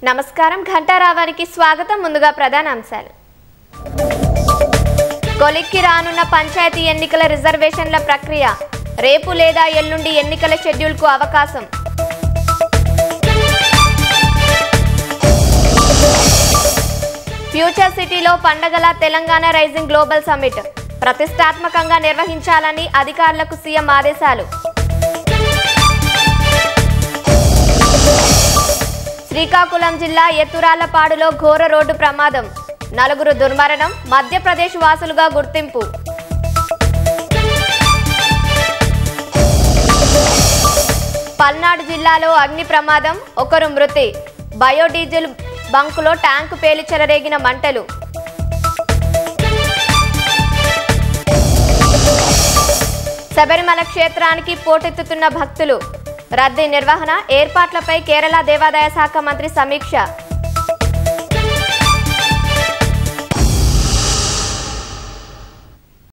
నమస్కారం ఘంటారావానికి స్వాగతం. ముందుగా ప్రధాన అంశాలు. కొలిక్కి రానున్న పంచాయతీ ఎన్నికల రిజర్వేషన్ల ప్రక్రియ రేపు లేదా ఎల్లుండి ఎన్నికల షెడ్యూల్కు అవకాశం. ఫ్యూచర్ సిటీలో పండగల తెలంగాణ రైజింగ్ గ్లోబల్ సమ్మిట్ ప్రతిష్టాత్మకంగా నిర్వహించాలని అధికారులకు సీఎం ఆదేశాలు. శ్రీకాకుళం జిల్లా ఎత్తురాళ్లపాడులో ఘోర రోడ్డు ప్రమాదం, 4 దుర్మరణం, మధ్యప్రదేశ్ వాసులుగా గుర్తింపు. పల్నాడు జిల్లాలో అగ్ని ప్రమాదం, 1 మృతి, బయోడీజిల్ బంకులో ట్యాంకు పేలి చెలరేగిన మంటలు. శబరిమల క్షేత్రానికి పోటెత్తుతున్న భక్తులు, రద్దీ నిర్వహణ ఏర్పాట్లపై కేరళ దేవాదాయ శాఖ మంత్రి సమీక్ష.